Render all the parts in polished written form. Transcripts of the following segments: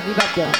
বিভাগ দেওয়া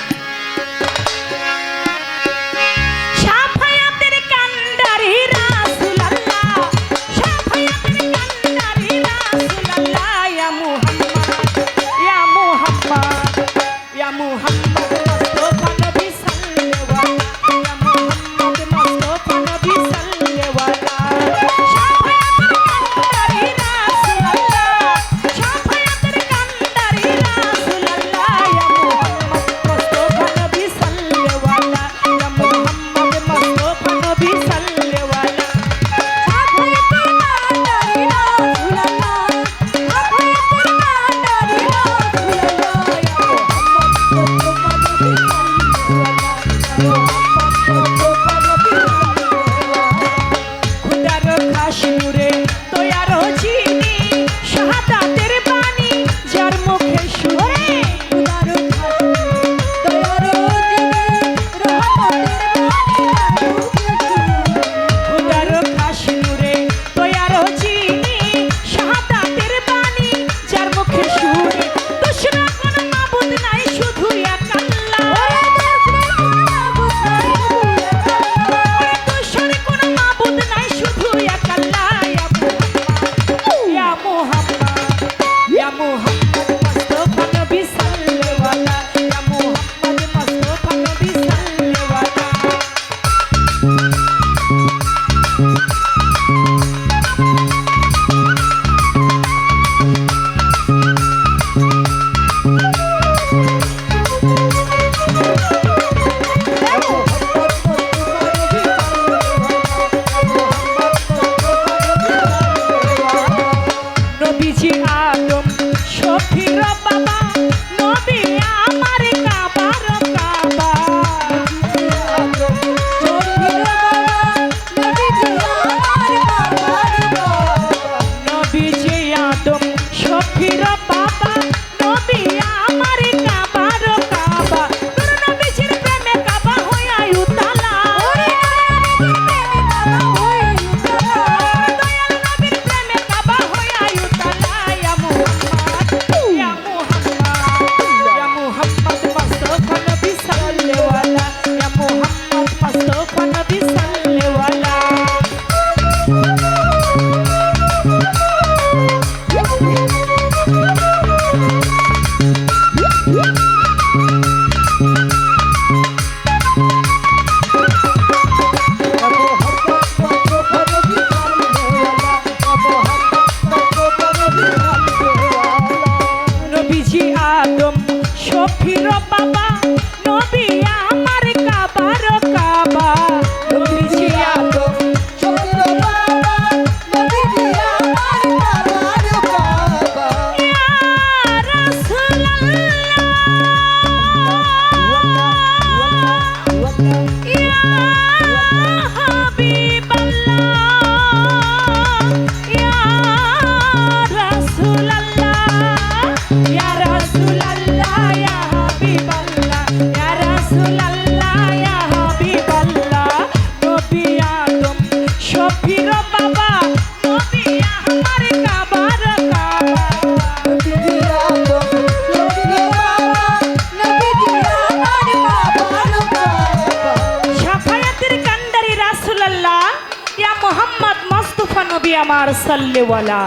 আমার সাল্লেওয়ালা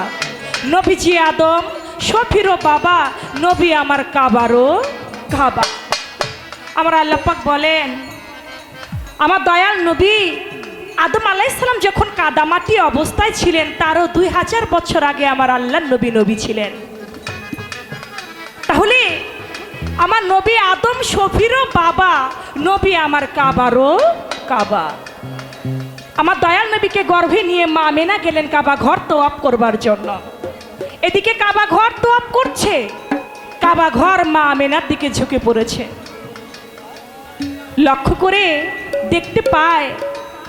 নবীজি আদম শফিরও বাবা নবী আমার কাবারও কাবা। আমার আল্লাহ পাক বলেন আমার দয়াল নবী আদম আলাইহিস সালাম যখন কাদামাটি অবস্থায় ছিলেন তারও 2000 বছর আগে আমার আল্লাহর নবী নবী ছিলেন। তাহলে আমার নবী আদম শফিরও বাবা নবী আমার কাবারও কাবা। আমার দয়াল নবীকে গর্ভে নিয়ে মা আমেনা গেলেন কাবা ঘর তওয়াফ করবার জন্য। এদিকে কাবা ঘর তওয়াফ করছে, কাবা ঘর মা আমেনার দিকে ঝুঁকে পড়েছে। লক্ষ্য করে দেখতে পায়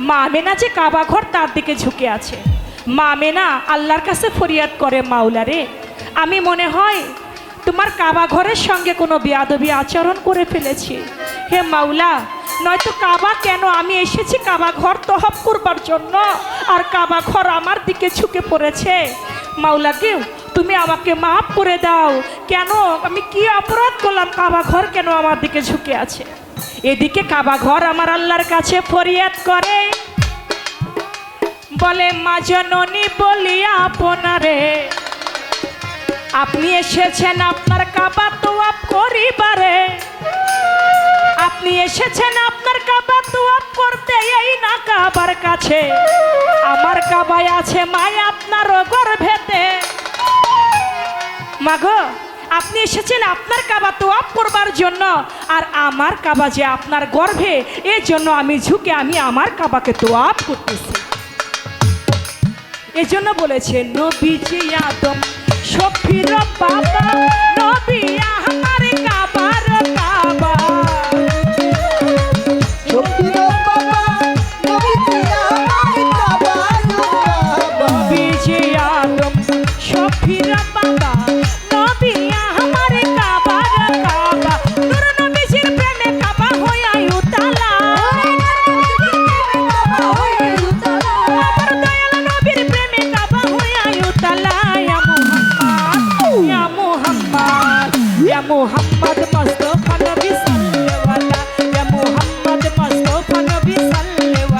মা আমেনা যে কাবা ঘর তার দিকে ঝুঁকে আছে। মা আমেনা আল্লাহর কাছে ফরিয়াদ করে, মাওলা রে, আমি মনে হয় তোমার কাবা ঘরের সঙ্গে কোনো বেয়াদবি আচরণ করে ফেলেছি। হে মাওলা, নয়তো কাবা কেন, আমি এসেছি কাবা ঘর তওয়াফ করবার জন্য আর কাবা ঘর আমার দিকে ঝুঁকে পড়েছে। মাওলা গে তুমি আমাকে মাফ করে দাও। কেন, আমি কি অপরাধ করলাম? কাবা ঘর কেন আমার দিকে ঝুঁকে আছে? এদিকে কাবা ঘর আমার আল্লাহর কাছে ফরিয়াদ করে, বলে মা জননী বলিয়া আপনারে, আপনি এসেছেন আপনার কাবা তোয়াব করিবারে, আপনি এসেছেন আপনার কাবা তোয়াব করতে, এই না কাবার কাছে আমার কাবায় আছে মায় আপনার গর্ভেতে। মাগো, আপনি এসেছেন আপনার কাবা তোয়াব করবার জন্য, আর আমার কাবা যে আপনার গর্ভে, এই জন্য আমি ঝুঁকে আমি আমার কাবাকে তোয়াব করতেছি। এজন্য বলেছে নবীজি আদম শফির বাবা, নবী আমার কাবার কাবা, শফির বাবা, নবীজি আমার কাবার কাবা। নবীজি আদম শফির বাবা, নবী আমার কাবার কাবা, নূর নবীজির প্রেমে কাবা হইয়া উতালা, আমার দয়াল নবীর প্রেমে কাবা হইয়া উতালা। ইয়া মুহাম্মদ, ইয়া মুহাম্মদ মুস্তাফা নবী সাল্লাল্লাহু আলাইহি, ইয়া মুহাম্মদ মুস্তাফা নবী সাল্লাল্লাহু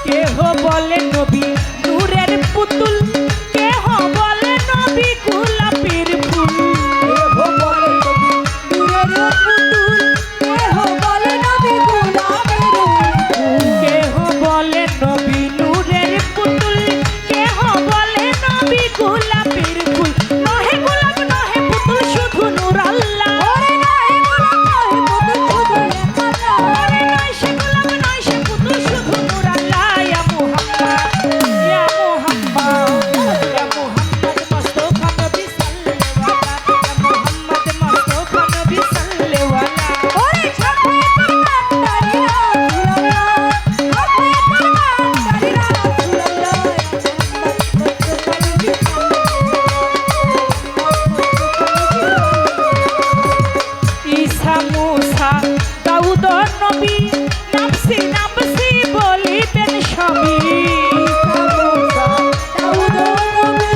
কেহ বলে নবী নূরের পুতুল, কেহ বলে নবী গোলাপের ফুল, কেহ বলে নবী নূরের পুতুল, কেহ বলে নবী গোলাপের ফুল। কেহ বলে নবী নূরের পুতুল, কেহ বলে নবী গোলাপের ফুল, নহে গোলাপ নহে পুতুল শুধু নূর আল্লাহ, ওরে নয় গোলাপ নয় পুতুল শুধু এক আল্লাহ। ওরে নয় সে গোলাপ নয় সে পুতুল শুধু নূর আল্লাহ। ইয়া মুহাম্মদ, ইয়া মুহাম্মদ, ইয়া মুহাম্মদ মুস্তাফা নবী সাল্লাল্লাহু আলাইহি, ইয়া মুহাম্মদ মুস্তাফা নবী সাল্লাল্লাহু আলাইহি। ওরে ঝাঁকুয়ে তোর কান্দারি রাসূলুল্লাহ, ঝাঁকুয়ে তোর কান্দারি রাসূলুল্লাহ। ঈসা মুসা দাউদ নবী, নাফসি নাফসি বলিবেন সবই, মুসা দাউদ নবী,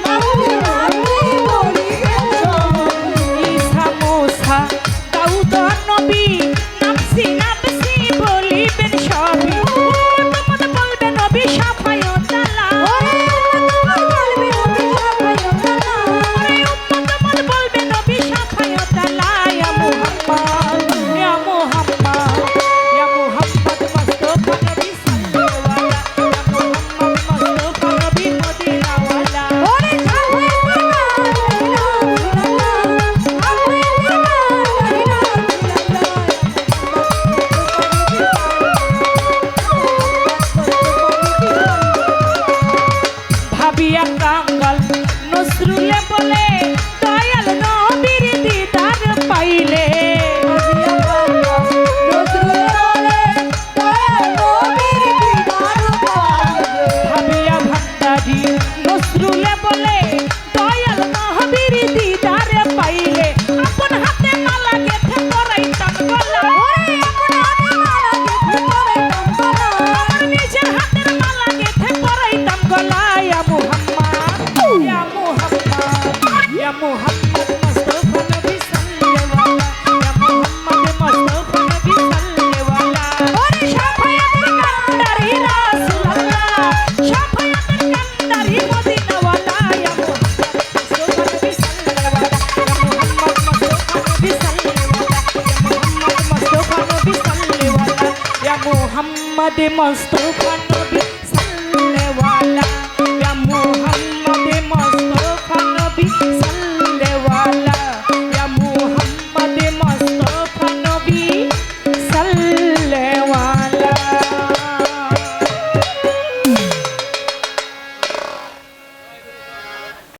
নাফসি নাফসি বলিবেন সবই। ঈসা মুসা দাউদ নবী, নাফসি নাফসি বলিবেন সবই। উম্মত বলবে নবী শাফায়াত আল্লাহ, ওরে উম্মত বলবে নবী শাফায়াত আল্লাহ। ওরে উম্মত বলবে নবী শাফায়াত আল্লাহ। ইয়া মুহাম্মদ, ইয়া মুহাম্মদ, ইয়া মুহাম্মদ মুস্তাফা নবী সাল্লাল্লাহু আলাইহি, ইয়া মুহাম্মদ মুস্তাফা নবী মদিনাওয়ালা। ওরে ঝাঁকুয়ে তোর কান্দারি রাসূলুল্লাহ, ঝাঁকুয়ে তোর কান্দারি রাসূলুল্লাহ। ভাবিয়া কাঙ্গাল নজরুলে বলে, দয়াল নবীর দিদার পাইলে, ভাবিয়া ভান্ডারি নজরুলে বলে, দয়াল নবীর দিদার পাইলে, আপন হাতে মালা গেথে পরাইতাম গলা, আমার নিজের হাতের মালা গেথে পরাইতাম গলা। ইয়া মুহাম্মদ, ইয়া মুহাম্মদ, ইয়া মুহাম্মদ মুস্তাফা নবী সাল্লাল্লাহু আলাইহি, ইয়া মুহাম্মদ মুস্তাফা নবী সাল্লাল্লাহু আলাইহি। ওরে শাফায়াতের কান্দারি রাসূলুল্লাহ, শাফায়াতের কান্দারি মদিনাওয়ালা। ইয়া মুহাম্মদ মুস্তাফা নবী সাল্লাল্লাহু আলাইহি, ইয়া মুহাম্মদ মুস্তাফা নবী সাল্লাল্লাহু আলাইহি, ইয়া মুহাম্মদ মুস্তাফা নবী সাল্লাল্লাহু আলাইহি, ইয়া মুহাম্মদ মুস্তাফা